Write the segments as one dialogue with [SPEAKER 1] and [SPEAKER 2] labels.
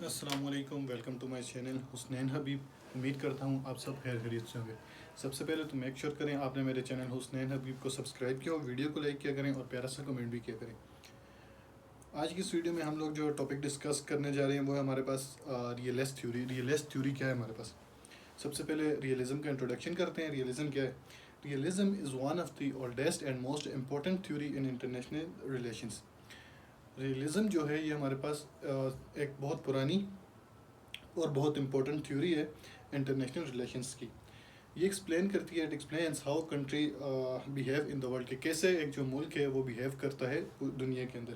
[SPEAKER 1] السلام علیکم، welcome to my channel Hasnain Habib. امید کرتا ہوں آپ سب خیر خیریت سے ہوں گے. سب سے پہلے تو میک شیور کریں آپ نے میرے چینل حسنین حبیب کو سبسکرائب کیا ہو، ویڈیو کو لائک کیا کریں اور پیارا سا کمنٹ بھی کیا کریں. آج کی اس ویڈیو میں ہم لوگ جو ٹاپک ڈسکس کرنے جا رہے ہیں وہ ہے ہمارے پاس ریئلسٹ تھیوری. ریئلسٹ تھیوری کیا ہے ہمارے پاس؟ سب سے پہلے ریئلزم کا انٹروڈکشن کرتے ہیں. ریئلزم کیا ہے؟ Realism is one of the oldest and most important theory in international relations. Realism جو ہے یہ ہمارے پاس ایک بہت پرانی اور بہت امپورٹنٹ تھیوری ہے انٹرنیشنل ریلیشنس کی. یہ ایکسپلین کرتی ہے، it explains how country behave in the world, کہ کیسے ایک جو ملک ہے وہ بیہیو کرتا ہے دنیا کے اندر.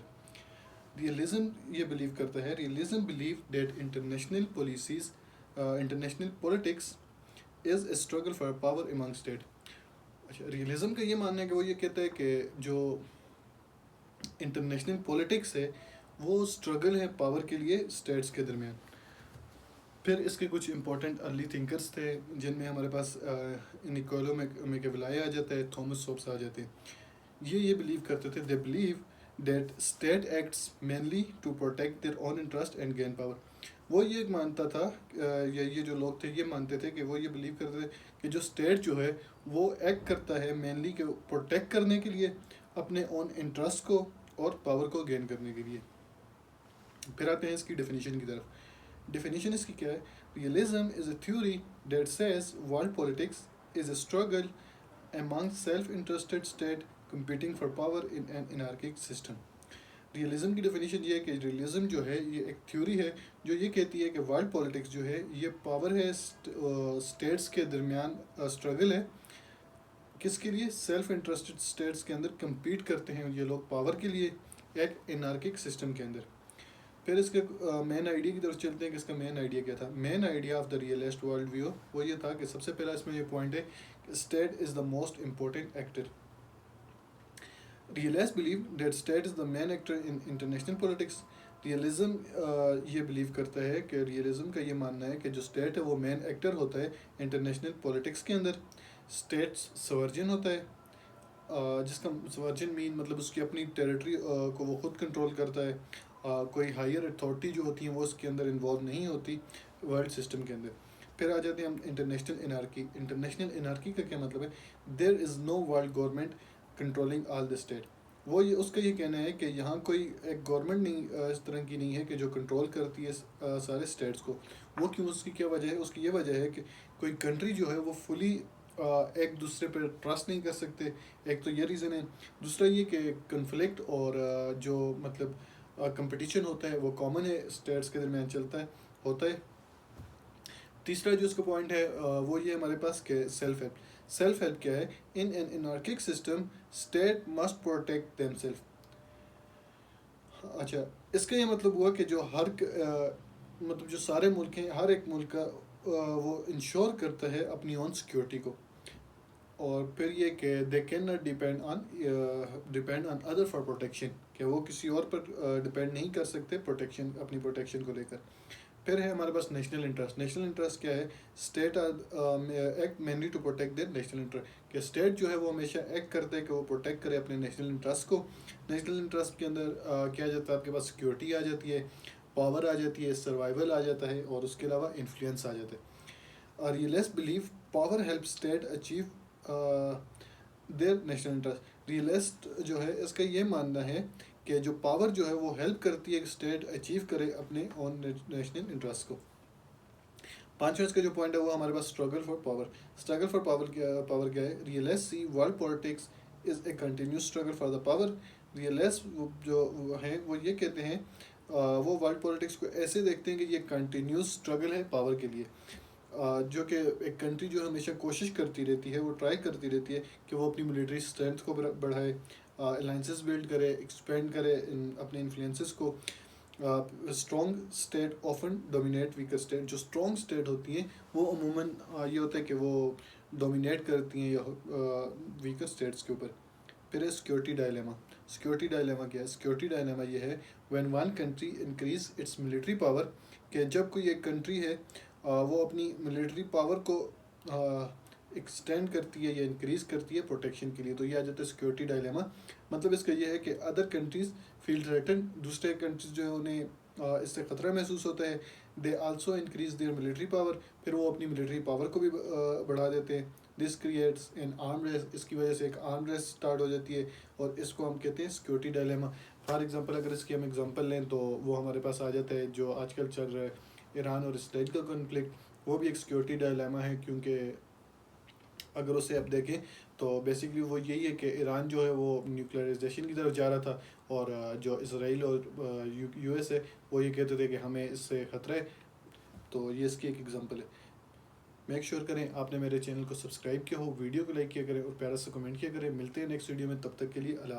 [SPEAKER 1] ریئلزم یہ بلیو کرتا ہے، realism believe that international policies international politics is a struggle for power among state. اچھا، ریئلزم کا یہ ماننا ہے کہ وہ یہ کہتا ہے کہ جو انٹرنیشنل پولیٹکس ہے وہ اسٹرگل ہے پاور کے لیے اسٹیٹس کے درمیان. پھر اس کے کچھ امپورٹنٹ ارلی تھنکرس تھے جن میں ہمارے پاس نکولو میکیاویلی آ جاتا ہے، تھامس ہوبس آ جاتے ہیں. یہ بلیو کرتے تھے، they believe that state acts mainly to protect their own interest and gain power. وہ یہ مانتا تھا، یہ جو لوگ تھے یہ مانتے تھے کہ وہ یہ بلیو کرتے تھے کہ جو اسٹیٹ جو ہے وہ ایکٹ کرتا ہے مینلی کہ پروٹیکٹ کرنے کے لیے اپنے اون انٹرسٹ کو اور پاور کو گین کرنے کے لیے. پھر آتے ہیں اس کی ڈیفینیشن کی طرف. ڈیفینیشن اس کی کیا ہے؟ Realism is a theory that says world politics is a struggle among self-interested state competing for power in an anarchic system. Realism کی ڈیفینیشن یہ ہے کہ ریئلزم جو ہے یہ ایک تھیوری ہے جو یہ کہتی ہے کہ ورلڈ پولیٹکس جو ہے یہ پاور ہے اسٹیٹس کے درمیان اسٹرگل ہے. کس کے لیے؟ سیلف انٹرسٹڈ اسٹیٹس کے اندر کمپیٹ کرتے ہیں یہ لوگ پاور کے لیے ایک انارکک سسٹم کے اندر. پھر اس کے مین آئیڈیا کی طرف چلتے ہیں کہ اس کا مین آئیڈیا کیا تھا. Main idea of the realist world view وہ یہ تھا کہ سب سے پہلا اس میں یہ پوائنٹ ہے کہ state is the most important actor. Realist believe that state is the main actor in international politics. Realism یہ بلیو کرتا ہے کہ ریئلزم کا یہ ماننا ہے کہ جو اسٹیٹ ہے وہ مین ایکٹر ہوتا ہے انٹرنیشنل پولیٹکس کے اندر. اسٹیٹ سورجن ہوتا ہے، جس کا سورجن مین مطلب اس کی اپنی ٹیریٹری کو وہ خود کنٹرول کرتا ہے. کوئی ہائر اتھارٹی جو ہوتی ہیں وہ اس کے اندر انوالو نہیں ہوتی ورلڈ سسٹم کے اندر. پھر آ جاتے ہیں ہم انٹرنیشنل انارکی. انٹرنیشنل انارکی کا کیا مطلب ہے؟ There is no world government controlling all the state. وہ یہ اس کا یہ کہنا ہے کہ یہاں کوئی ایک گورنمنٹ نہیں اس طرح کی نہیں ہے کہ جو کنٹرول کرتی ہے سارے اسٹیٹس کو. وہ کیوں؟ اس کی کیا وجہ ہے؟ اس کی یہ وجہ ہے کہ کوئی کنٹری جو ہے وہ فلی ایک دوسرے پہ ٹرسٹ نہیں کر سکتے. ایک تو یہ ریزن ہے. دوسرا یہ کہ کنفلکٹ اور جو مطلب کمپٹیشن ہوتا ہے وہ کامن ہے اسٹیٹس کے درمیان چلتا ہے ہوتا ہے. تیسرا جو اس کا پوائنٹ ہے وہ یہ ہمارے پاس کہ سیلف ہیلپ. سیلف ہیلپ کیا ہے؟ In an anarchic system state must protect them self. اچھا، اس کا یہ مطلب ہوا کہ جو ہر مطلب جو سارے ملک ہیں، ہر ایک ملک کا وہ انشور کرتا ہے اپنی اون سیکیورٹی کو. اور پھر یہ کہ they can not depend on other for protection, کہ وہ کسی اور پر ڈپینڈ نہیں کر سکتے پروٹیکشن اپنی پروٹیکشن کو لے کر. پھر ہے ہمارے پاس نیشنل انٹرسٹ. نیشنل انٹرسٹ کیا ہے؟ State act mainly to protect their national interest, کہ اسٹیٹ جو ہے وہ ہمیشہ ایکٹ کرتے ہے کہ وہ پروٹیکٹ کرے اپنے نیشنل انٹرسٹ کو. نیشنل انٹرسٹ کے اندر کیا جاتا ہے؟ آپ کے پاس سیکیورٹی آ جاتی ہے، پاور آ جاتی ہے، سروائیول آ جاتا ہے اور اس کے علاوہ انفلوئنس آ جاتا ہے. Realist believe power help state achieve their national interest. Realist جو ہے اس کا یہ ماننا ہے کہ جو پاور جو ہے وہ ہیلپ کرتی ہے کہ اسٹیٹ اچیو کرے اپنے اون نیشنل انٹرسٹ کو. پانچواں اس کا جو پوائنٹ ہے وہ ہمارے پاس struggle for power. Struggle for power کیا ہے؟ Realist see world politics is a continuous struggle for the power. Realist جو ہیں وہ یہ کہتے ہیں، وہ ورلڈ پولیٹکس کو ایسے دیکھتے ہیں کہ یہ کنٹینیوس اسٹرگل ہے پاور کے لیے. جو کہ ایک کنٹری جو ہمیشہ کوشش کرتی رہتی ہے، وہ ٹرائی کرتی رہتی ہے کہ وہ اپنی ملٹری اسٹرینتھ کو بڑھائے، الائنسز بلڈ کرے، ایکسپینڈ کرے اپنے انفلوئنسز کو. Strong state often dominate weaker state. جو اسٹرانگ اسٹیٹ ہوتی ہیں وہ عموماً یہ ہوتا ہے کہ وہ ڈومینیٹ کرتی ہیں ویکر اسٹیٹس کے اوپر. پھر ہے سیکورٹی ڈائلیما. سیکورٹی ڈائلیما کیا ہے؟ سیکورٹی ڈائلیما یہ ہے when one country increase its military power, کہ جب کوئی ایک کنٹری ہے وہ اپنی ملٹری پاور کو ایکسٹینڈ کرتی ہے یا انکریز کرتی ہے پروٹیکشن کے لیے، تو یہ آ جاتا ہے سیکورٹی ڈائلیما. مطلب اس کا یہ ہے کہ ادر کنٹریز فیل تھریٹن. دوسرے کنٹریز جو ہے انہیں اس سے خطرہ محسوس ہوتا ہے. They also increase their military power, پھر وہ اپنی ملٹری پاور کو بھی بڑھا دیتے ہیں. This creates an arm race, اس کی وجہ سے ایک آرم ریس اسٹارٹ ہو جاتی ہے, اور اس کو ہم کہتے ہیں سیکورٹی ڈائلیما. فار ایگزامپل اگر اس کی ہم ایگزامپل لیں تو وہ ہمارے پاس آ جاتا ہے جو آج کل چل رہا ہے ایران اور اسرائیل کا کنفلکٹ. وہ بھی ایک سیکورٹی ڈائلیما ہے, کیونکہ اگر اسے اب دیکھیں تو بیسکلی وہ یہی ہے کہ ایران جو ہے وہ نیوکلرائزیشن کی طرف جا رہا تھا, اور جو اسرائیل اور یو ایس ہے وہ یہ کہتے تھے کہ ہمیں اس سے خطرہ ہے. تو یہ اس کی ایک ایگزامپل ہے. میک شیور کریں آپ نے میرے چینل کو سبسکرائب کیا ہو, ویڈیو کو لائک کیا کریں اور پیارا سا کمنٹ کیا کریں. ملتے ہیں نیکسٹ ویڈیو میں, تب تک کے لیے اللہ حافظ.